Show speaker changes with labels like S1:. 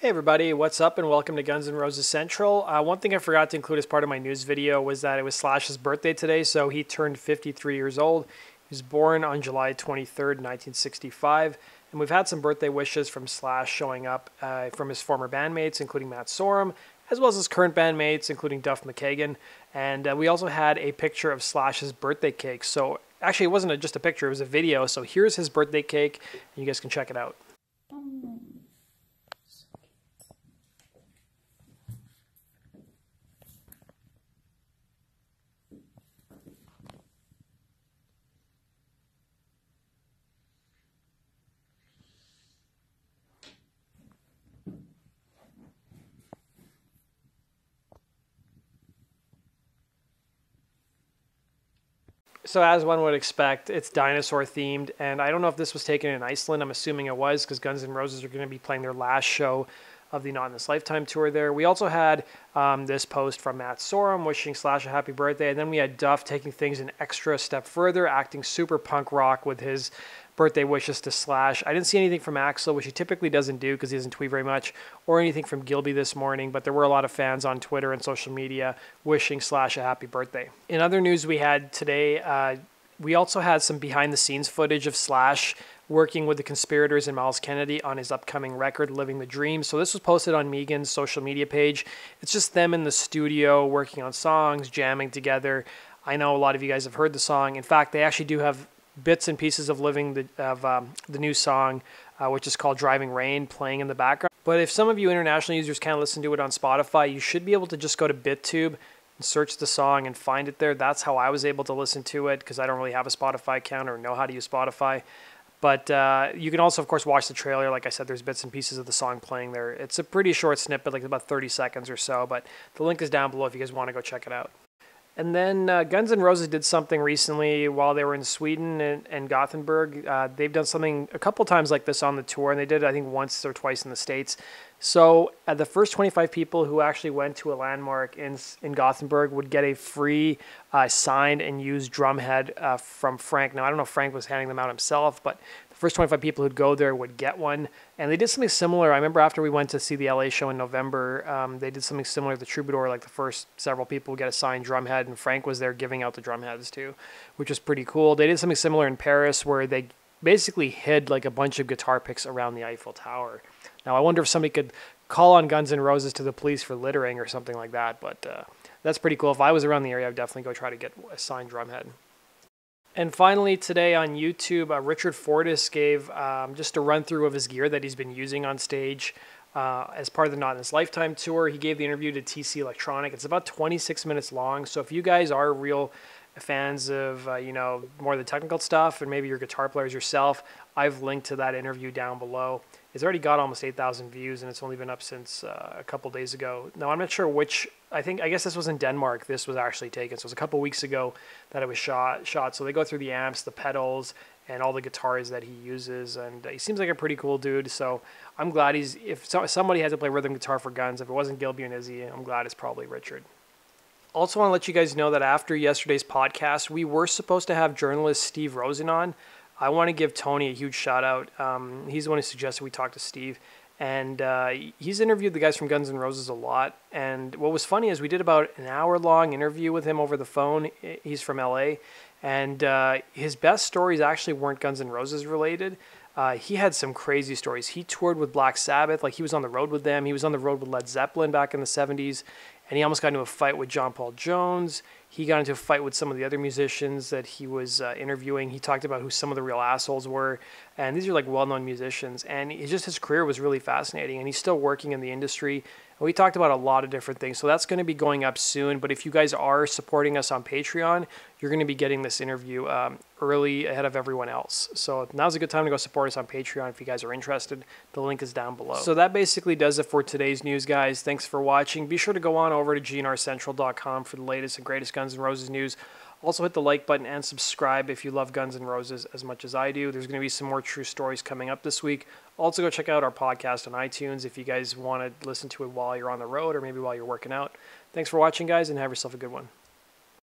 S1: Hey everybody, what's up and welcome to Guns N' Roses Central. One thing I forgot to include as part of my news video was that it was Slash's birthday today, so he turned 53 years old. He was born on July 23rd, 1965, and we've had some birthday wishes from Slash showing up from his former bandmates, including Matt Sorum, as well as his current bandmates, including Duff McKagan, and we also had a picture of Slash's birthday cake. So actually it wasn't just a picture, it was a video, so here's his birthday cake, and you guys can check it out. So as one would expect, it's dinosaur themed, and I don't know if this was taken in Iceland. I'm assuming it was because Guns N' Roses are going to be playing their last show of the Not in This Lifetime tour there. We also had this post from Matt Sorum wishing Slash a happy birthday, and then we had Duff taking things an extra step further, acting super punk rock with his birthday wishes to Slash. I didn't see anything from Axl, which he typically doesn't do because he doesn't tweet very much, or anything from Gilby this morning, but there were a lot of fans on Twitter and social media wishing Slash a happy birthday. In other news we had today, we also had some behind-the-scenes footage of Slash working with the conspirators and Miles Kennedy on his upcoming record, Living the Dream. So this was posted on Megan's social media page. It's just them in the studio working on songs, jamming together. I know a lot of you guys have heard the song. In fact, they actually do have bits and pieces of the new song, which is called Driving Rain, playing in the background. But if some of you international users can't listen to it on Spotify, you should be able to just go to BitTube and search the song and find it there. That's how I was able to listen to it because I don't really have a Spotify account or know how to use Spotify. But you can also, of course, watch the trailer. Like I said, there's bits and pieces of the song playing there. It's a pretty short snippet, like about 30 seconds or so, but the link is down below if you guys want to go check it out. And then Guns N' Roses did something recently while they were in Sweden and Gothenburg. They've done something a couple times like this on the tour, and they did it, I think, once or twice in the States. So the first 25 people who actually went to a landmark in Gothenburg would get a free signed and used drumhead from Frank. Now, I don't know if Frank was handing them out himself, but the first 25 people who'd go there would get one. And they did something similar. I remember after we went to see the LA show in November, they did something similar to the Troubadour. Like the first several people would get a signed drumhead, and Frank was there giving out the drumheads too, which was pretty cool. They did something similar in Paris where they basically hid like a bunch of guitar picks around the Eiffel Tower. Now, I wonder if somebody could call on Guns N' Roses to the police for littering or something like that, but that's pretty cool. If I was around the area, I'd definitely go try to get a signed drumhead. And finally, today on YouTube, Richard Fortus gave just a run-through of his gear that he's been using on stage as part of the Not in This Lifetime tour. He gave the interview to TC Electronic. It's about 26 minutes long, so if you guys are real fans of, more of the technical stuff, and maybe you're guitar players yourself, I've linked to that interview down below. It's already got almost 8,000 views, and it's only been up since a couple days ago. Now, I'm not sure which. I guess this was in Denmark. This was actually taken. So it was a couple weeks ago that it was shot. So they go through the amps, the pedals, and all the guitars that he uses. And he seems like a pretty cool dude. So I'm glad if somebody had to play rhythm guitar for Guns, if it wasn't Gilby and Izzy, I'm glad it's probably Richard. Also want to let you guys know that after yesterday's podcast, we were supposed to have journalist Steve Rosen on. I want to give Tony a huge shout out. He's the one who suggested we talk to Steve. And he's interviewed the guys from Guns N' Roses a lot. And what was funny is we did about an hour-long interview with him over the phone. He's from LA. And his best stories actually weren't Guns N' Roses related. He had some crazy stories. He toured with Black Sabbath. Like, he was on the road with them. He was on the road with Led Zeppelin back in the 70s. And he almost got into a fight with John Paul Jones. He got into a fight with some of the other musicians that he was interviewing. He talked about who some of the real assholes were. And these are like well-known musicians. And his career was really fascinating. And he's still working in the industry. And we talked about a lot of different things. So that's going to be going up soon. But if you guys are supporting us on Patreon, you're going to be getting this interview early ahead of everyone else. So now's a good time to go support us on Patreon if you guys are interested. The link is down below. So that basically does it for today's news, guys. Thanks for watching. Be sure to go on over to gnrcentral.com for the latest and greatest Guns N' Roses news. Also hit the like button and subscribe if you love Guns N' Roses as much as I do. There's going to be some more true stories coming up this week. Also go check out our podcast on iTunes if you guys want to listen to it while you're on the road or maybe while you're working out. Thanks for watching, guys, and have yourself a good one.